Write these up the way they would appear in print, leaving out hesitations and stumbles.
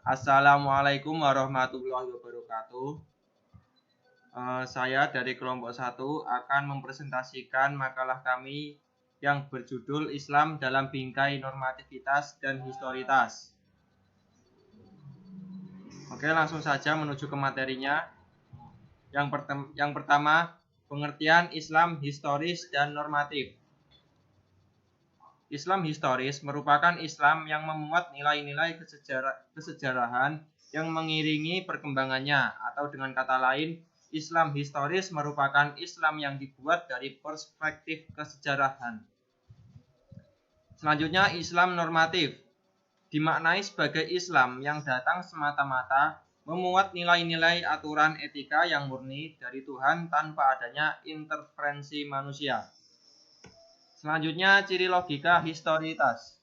Assalamualaikum warahmatullahi wabarakatuh. Saya dari kelompok 1 akan mempresentasikan makalah kami yang berjudul Islam dalam Bingkai Normativitas dan Historitas. Oke, langsung saja menuju ke materinya. Yang pertama, pengertian Islam historis dan normatif. Islam historis merupakan Islam yang memuat nilai-nilai kesejarahan yang mengiringi perkembangannya, atau dengan kata lain, Islam historis merupakan Islam yang dibuat dari perspektif kesejarahan. Selanjutnya, Islam normatif dimaknai sebagai Islam yang datang semata-mata memuat nilai-nilai aturan etika yang murni dari Tuhan tanpa adanya intervensi manusia. Selanjutnya, ciri logika historisitas.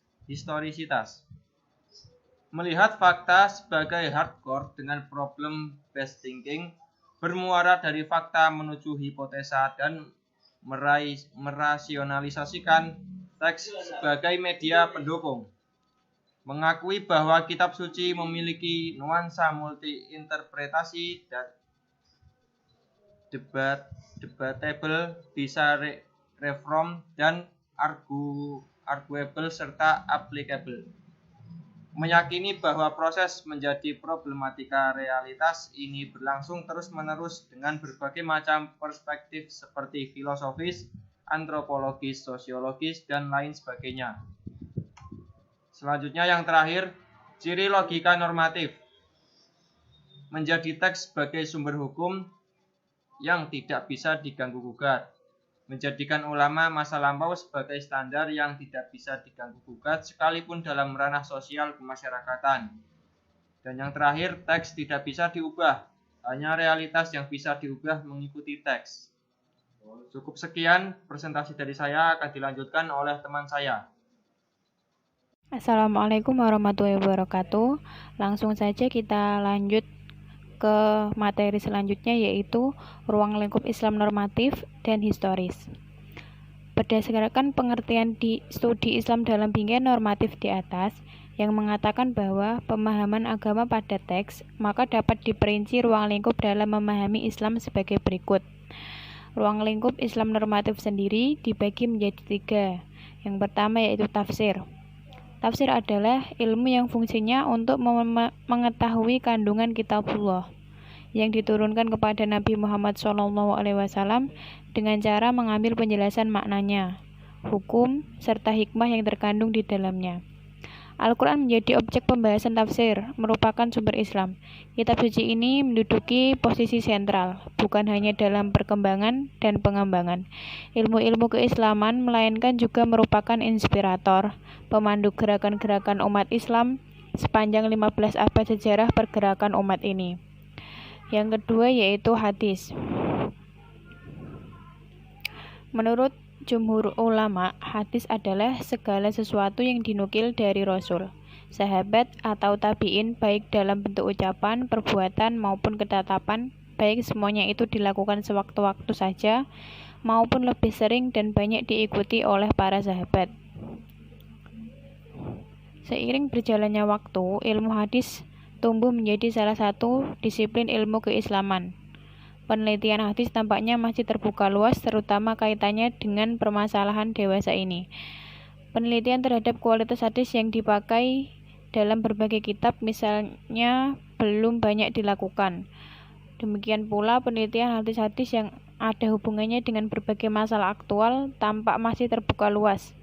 Melihat fakta sebagai hardcore dengan problem-based thinking, bermuara dari fakta menuju hipotesa dan merasionalisasikan teks sebagai media pendukung. Mengakui bahwa kitab suci memiliki nuansa multi-interpretasi dan debatable, bisa reform dan arguable serta applicable. Meyakini bahwa proses menjadi problematika realitas ini berlangsung terus-menerus dengan berbagai macam perspektif seperti filosofis, antropologis, sosiologis, dan lain sebagainya. Selanjutnya yang terakhir, ciri logika normatif. Menjadi teks sebagai sumber hukum yang tidak bisa diganggu-gugat. Menjadikan ulama masa lampau sebagai standar yang tidak bisa diganggu-gugat sekalipun dalam ranah sosial kemasyarakatan. Dan yang terakhir, teks tidak bisa diubah, hanya realitas yang bisa diubah mengikuti teks. Cukup sekian presentasi dari saya, akan dilanjutkan oleh teman saya. Assalamualaikum warahmatullahi wabarakatuh. Langsung saja kita lanjut ke materi selanjutnya, yaitu ruang lingkup Islam normatif dan historis. Berdasarkan pengertian di studi Islam dalam bingkai normatif di atas, yang mengatakan bahwa pemahaman agama pada teks, maka dapat diperinci ruang lingkup dalam memahami Islam sebagai berikut. Ruang lingkup Islam normatif sendiri dibagi menjadi 3. Yang pertama yaitu tafsir. Tafsir adalah ilmu yang fungsinya untuk mengetahui kandungan kitabullah yang diturunkan kepada Nabi Muhammad SAW dengan cara mengambil penjelasan maknanya, hukum, serta hikmah yang terkandung di dalamnya. Al-Quran menjadi objek pembahasan tafsir, merupakan sumber Islam. Kitab suci ini menduduki posisi sentral, bukan hanya dalam perkembangan dan pengembangan ilmu-ilmu keislaman, melainkan juga merupakan inspirator, pemandu gerakan-gerakan umat Islam sepanjang 15 abad sejarah pergerakan umat ini. Yang kedua yaitu hadis. Menurut jumhur ulama, hadis adalah segala sesuatu yang dinukil dari Rasul, sahabat atau tabi'in, baik dalam bentuk ucapan, perbuatan, maupun ketetapan, baik semuanya itu dilakukan sewaktu-waktu saja, maupun lebih sering dan banyak diikuti oleh para sahabat. Seiring berjalannya waktu, ilmu hadis tumbuh menjadi salah satu disiplin ilmu keislaman. Penelitian hadis tampaknya masih terbuka luas, terutama kaitannya dengan permasalahan dewasa ini. Penelitian terhadap kualitas hadis yang dipakai dalam berbagai kitab misalnya belum banyak dilakukan. Demikian pula penelitian hadis-hadis yang ada hubungannya dengan berbagai masalah aktual tampak masih terbuka luas.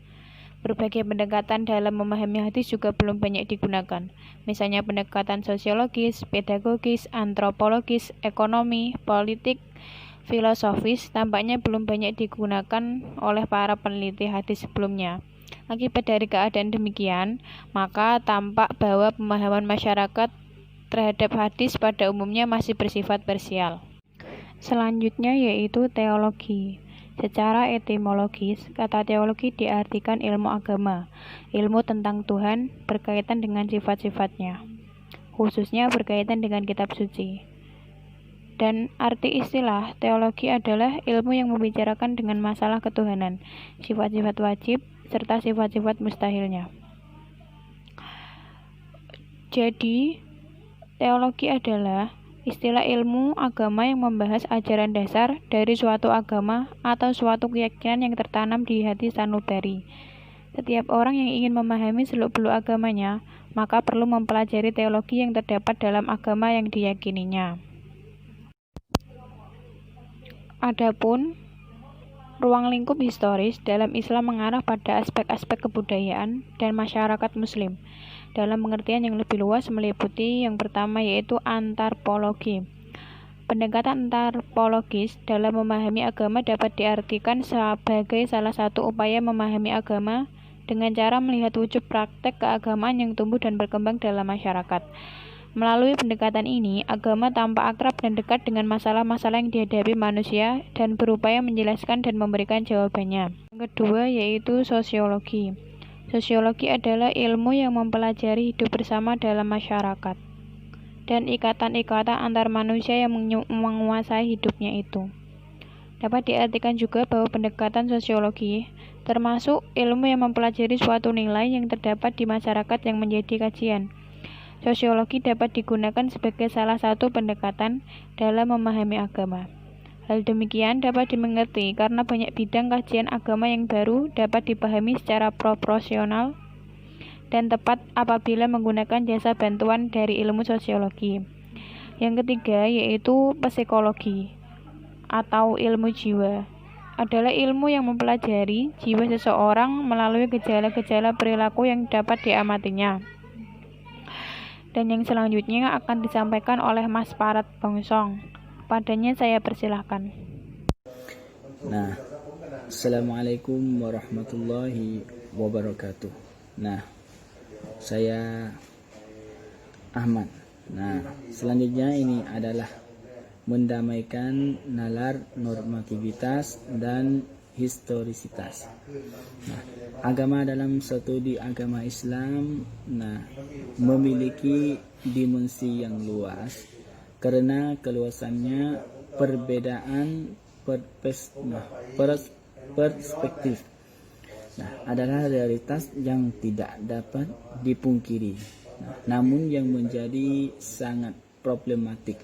Berbagai pendekatan dalam memahami hadis juga belum banyak digunakan. Misalnya pendekatan sosiologis, pedagogis, antropologis, ekonomi, politik, filosofis tampaknya belum banyak digunakan oleh para peneliti hadis sebelumnya. Akibat dari keadaan demikian, maka tampak bahwa pemahaman masyarakat terhadap hadis pada umumnya masih bersifat parsial. Selanjutnya yaitu teologi. Secara etimologis, kata teologi diartikan ilmu agama, ilmu tentang Tuhan berkaitan dengan sifat-sifatnya, khususnya berkaitan dengan kitab suci. Dan arti istilah teologi adalah ilmu yang membicarakan dengan masalah ketuhanan, sifat-sifat wajib, serta sifat-sifat mustahilnya. Jadi, Teologi adalah istilah ilmu agama yang membahas ajaran dasar dari suatu agama atau suatu keyakinan yang tertanam di hati sanubari. Setiap orang yang ingin memahami seluk-beluk agamanya, maka perlu mempelajari teologi yang terdapat dalam agama yang diyakininya. Adapun ruang lingkup historis dalam Islam mengarah pada aspek-aspek kebudayaan dan masyarakat Muslim. Dalam pengertian yang lebih luas meliputi yang pertama yaitu antropologi. Pendekatan antropologis dalam memahami agama dapat diartikan sebagai salah satu upaya memahami agama dengan cara melihat wujud praktek keagamaan yang tumbuh dan berkembang dalam masyarakat. Melalui pendekatan ini, agama tampak akrab dan dekat dengan masalah-masalah yang dihadapi manusia dan berupaya menjelaskan dan memberikan jawabannya. Yang kedua yaitu sosiologi. Sosiologi adalah ilmu yang mempelajari hidup bersama dalam masyarakat dan ikatan-ikatan antar manusia yang menguasai hidupnya itu. Dapat diartikan juga bahwa pendekatan sosiologi termasuk ilmu yang mempelajari suatu nilai yang terdapat di masyarakat yang menjadi kajian. Sosiologi dapat digunakan sebagai salah satu pendekatan dalam memahami agama. Hal demikian dapat dimengerti karena banyak bidang kajian agama yang baru dapat dipahami secara proporsional dan tepat apabila menggunakan jasa bantuan dari ilmu sosiologi. Yang ketiga yaitu psikologi atau ilmu jiwa. Adalah ilmu yang mempelajari jiwa seseorang melalui gejala-gejala perilaku yang dapat diamatinya. Dan yang selanjutnya akan disampaikan oleh Mas Parat Bongsong. Padanya saya persilahkan. Nah, Assalamualaikum warahmatullahi wabarakatuh. Nah, saya Ahmad. Nah, selanjutnya ini adalah mendamaikan nalar normativitas dan historisitas. Nah, agama dalam studi agama Islam memiliki dimensi yang luas karena keluasannya perbedaan perspektif adalah realitas yang tidak dapat dipungkiri, namun yang menjadi sangat problematik.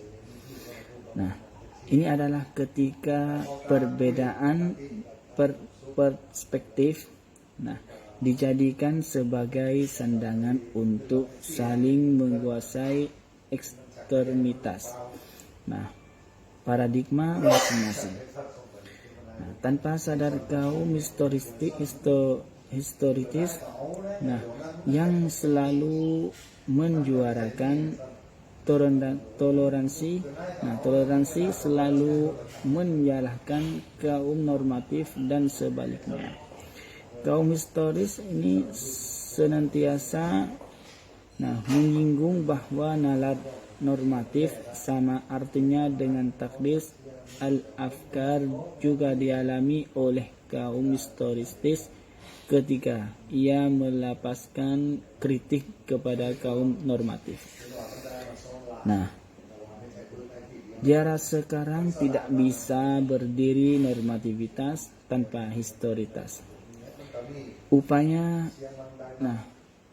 Ini adalah ketika perbedaan perspektif dijadikan sebagai sandangan untuk saling menguasai ekstremitas paradigma masing-masing. Tanpa sadar kaum historitis yang selalu menjuarakan toleransi selalu menyalahkan kaum normatif dan sebaliknya. Kaum historis ini senantiasa menyinggung bahwa nalar normatif sama artinya dengan takdis al-afkar juga dialami oleh kaum historistis ketika ia melepaskan kritik kepada kaum normatif. Di era sekarang tidak bisa berdiri normativitas tanpa historitas. Upaya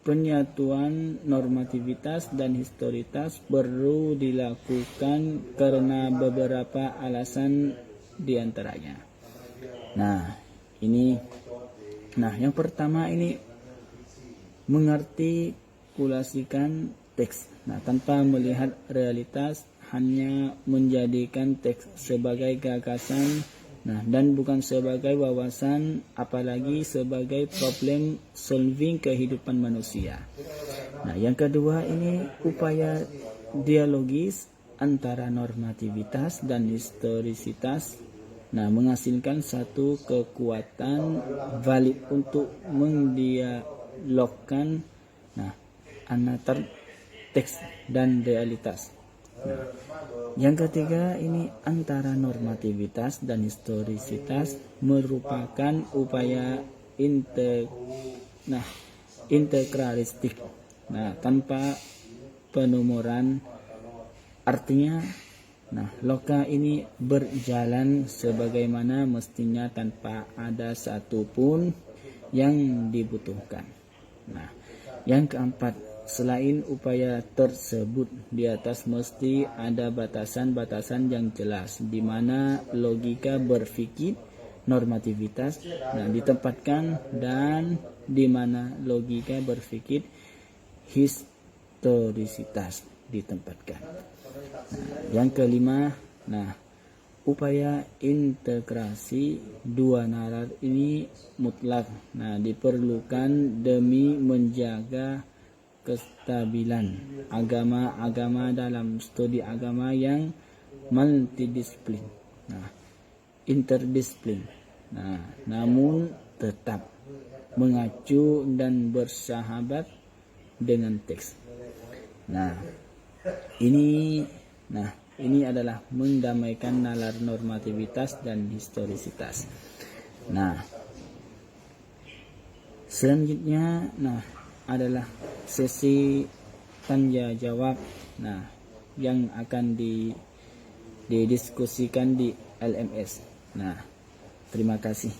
penyatuan normativitas dan historitas perlu dilakukan karena beberapa alasan diantaranya. Yang pertama ini mengartikulasikan teks. Tanpa melihat realitas, hanya menjadikan teks sebagai gagasan dan bukan sebagai wawasan, apalagi sebagai problem solving kehidupan manusia. Yang kedua ini upaya dialogis antara normativitas dan historisitas menghasilkan satu kekuatan valid untuk mendialogkan antara teks dan realitas. Yang ketiga ini antara normativitas dan historisitas merupakan upaya integralistik tanpa penomoran. Artinya loka ini berjalan sebagaimana mestinya tanpa ada satupun yang dibutuhkan. Yang keempat, selain upaya tersebut di atas mesti ada batasan-batasan yang jelas di mana logika berpikir normativitas ditempatkan dan di mana logika berpikir historisitas ditempatkan. Yang kelima, upaya integrasi dua nalar ini mutlak diperlukan demi menjaga kestabilan agama-agama dalam studi agama yang multidisiplin, interdisiplin, namun tetap mengacu dan bersahabat dengan teks. Ini adalah mendamaikan nalar normativitas dan historisitas. Selanjutnya adalah sesi tanya jawab yang akan didiskusikan di LMS. Terima kasih.